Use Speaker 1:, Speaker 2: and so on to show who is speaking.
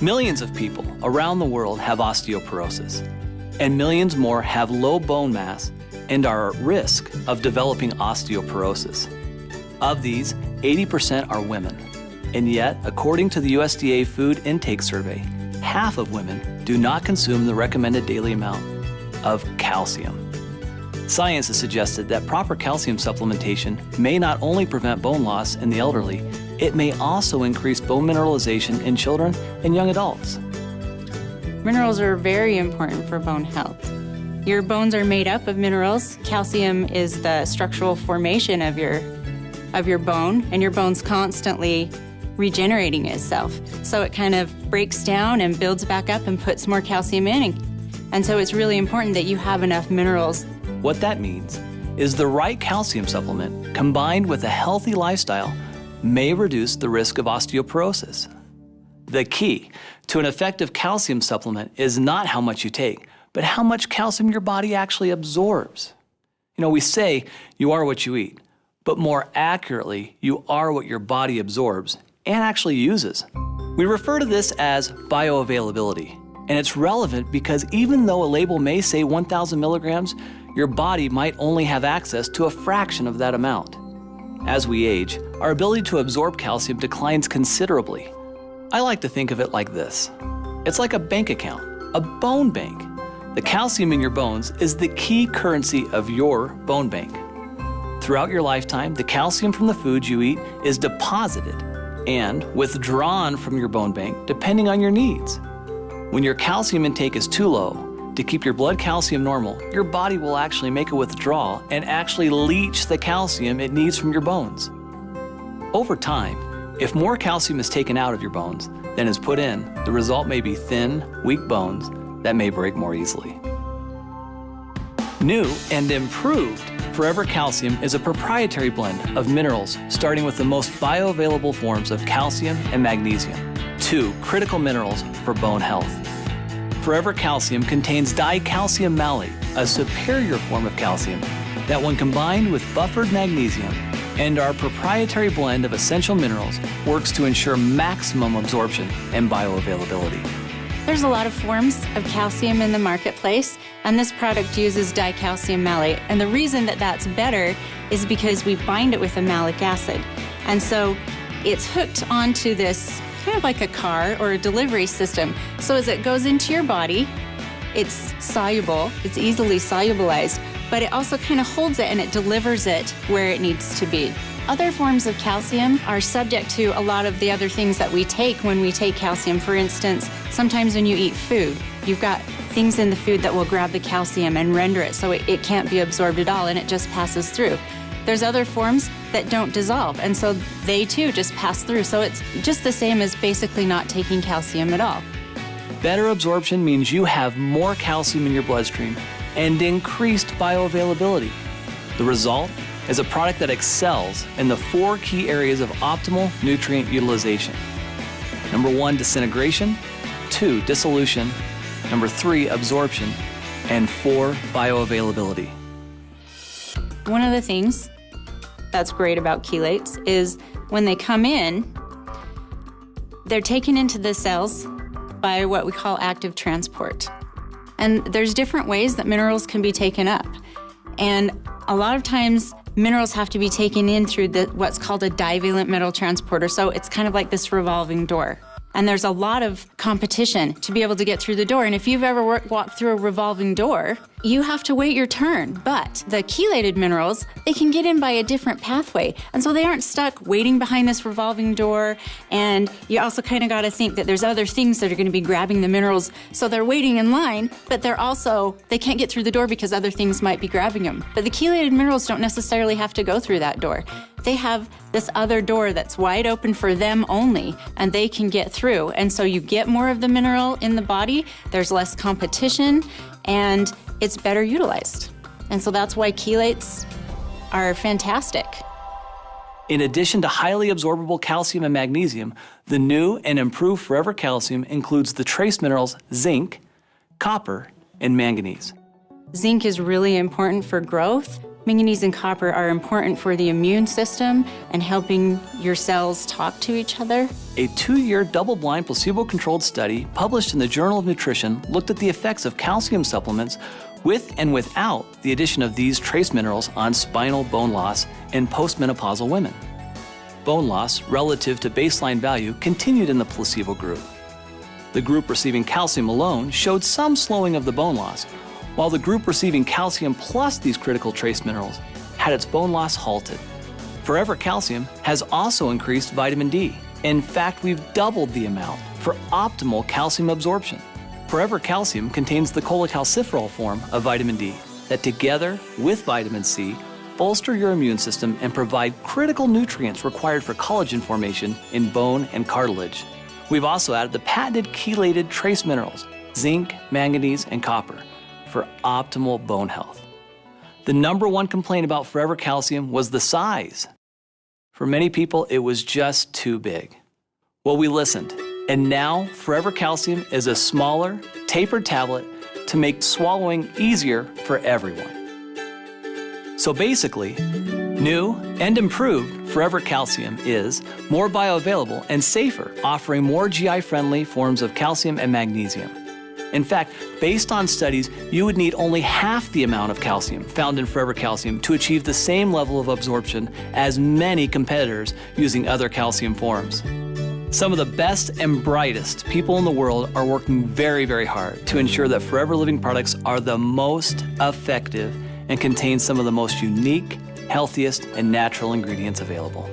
Speaker 1: Millions of people around the world have osteoporosis, and millions more have low bone mass and are at risk of developing osteoporosis. Of these, 80% are women. And yet, according to the USDA Food Intake Survey, half of women do not consume the recommended daily amount of calcium. Science has suggested that proper calcium supplementation may not only prevent bone loss in the elderly, it may also increase bone mineralization in children and young adults.
Speaker 2: Minerals are very important for bone health. Your bones are made up of minerals. Calcium is the structural formation of your bone, and your bone's constantly regenerating itself. So it kind of breaks down and builds back up and puts more calcium in. And so it's really important that you have enough minerals.
Speaker 1: What that means is the right calcium supplement combined with a healthy lifestyle may reduce the risk of osteoporosis. The key to an effective calcium supplement is not how much you take, but how much calcium your body actually absorbs. You know, we say you are what you eat, but more accurately, you are what your body absorbs and actually uses. We refer to this as bioavailability, and it's relevant because even though a label may say 1,000 milligrams, your body might only have access to a fraction of that amount. As we age, our ability to absorb calcium declines considerably. I like to think of it like this. It's like a bank account, a bone bank. The calcium in your bones is the key currency of your bone bank. Throughout your lifetime, the calcium from the foods you eat is deposited and withdrawn from your bone bank depending on your needs. When your calcium intake is too low, to keep your blood calcium normal, your body will actually make a withdrawal and actually leach the calcium it needs from your bones. Over time, if more calcium is taken out of your bones than is put in, the result may be thin, weak bones that may break more easily. New and improved Forever Calcium is a proprietary blend of minerals starting with the most bioavailable forms of calcium and magnesium, two critical minerals for bone health. Forever Calcium contains dicalcium malate, a superior form of calcium that when combined with buffered magnesium and our proprietary blend of essential minerals works to ensure maximum absorption and bioavailability.
Speaker 2: There's a lot of forms of calcium in the marketplace, and this product uses dicalcium malate. And the reason that that's better is because we bind it with a malic acid. And so it's hooked onto this kind of like a car or a delivery system. So as it goes into your body, it's soluble, it's easily solubilized, but it also kind of holds it and it delivers it where it needs to be. Other forms of calcium are subject to a lot of the other things that we take when we take calcium. For instance, sometimes when you eat food, you've got things in the food that will grab the calcium and render it so it can't be absorbed at all and it just passes through. There's other forms that don't dissolve, and so they too just pass through. So it's just the same as basically not taking calcium at all.
Speaker 1: Better absorption means you have more calcium in your bloodstream and increased bioavailability. The result is a product that excels in the 4 key areas of optimal nutrient utilization. Number 1, disintegration. 2, dissolution. Number 3, absorption. And 4, bioavailability.
Speaker 2: One of the things that's great about chelates is when they come in, they're taken into the cells by what we call active transport. And there's different ways that minerals can be taken up. And a lot of times, minerals have to be taken in through what's called a divalent metal transporter. So it's kind of like this revolving door. And there's a lot of competition to be able to get through the door. And if you've ever walked through a revolving door, you have to wait your turn. But the chelated minerals, they can get in by a different pathway. And so they aren't stuck waiting behind this revolving door. And you also kind of got to think that there's other things that are going to be grabbing the minerals. So they're waiting in line, but they can't get through the door because other things might be grabbing them. But the chelated minerals don't necessarily have to go through that door. They have this other door that's wide open for them only, and they can get through. And so you get more of the mineral in the body, there's less competition, and it's better utilized. And so that's why chelates are fantastic.
Speaker 1: In addition to highly absorbable calcium and magnesium, the new and improved Forever Calcium includes the trace minerals zinc, copper, and manganese.
Speaker 2: Zinc is really important for growth, Manganese and copper are important for the immune system and helping your cells talk to each other.
Speaker 1: A 2-year double-blind placebo-controlled study published in the Journal of Nutrition looked at the effects of calcium supplements with and without the addition of these trace minerals on spinal bone loss in postmenopausal women. Bone loss relative to baseline value continued in the placebo group. The group receiving calcium alone showed some slowing of the bone loss, while the group receiving calcium plus these critical trace minerals had its bone loss halted. Forever Calcium has also increased vitamin D. In fact, we've doubled the amount for optimal calcium absorption. Forever Calcium contains the cholecalciferol form of vitamin D that together with vitamin C bolster your immune system and provide critical nutrients required for collagen formation in bone and cartilage. We've also added the patented chelated trace minerals, zinc, manganese, and copper, for optimal bone health. The #1 complaint about Forever Calcium was the size. For many people, it was just too big. Well, we listened, and now Forever Calcium is a smaller, tapered tablet to make swallowing easier for everyone. So basically, new and improved Forever Calcium is more bioavailable and safer, offering more GI-friendly forms of calcium and magnesium. In fact, based on studies, you would need only half the amount of calcium found in Forever Calcium to achieve the same level of absorption as many competitors using other calcium forms. Some of the best and brightest people in the world are working very, very hard to ensure that Forever Living products are the most effective and contain some of the most unique, healthiest, and natural ingredients available.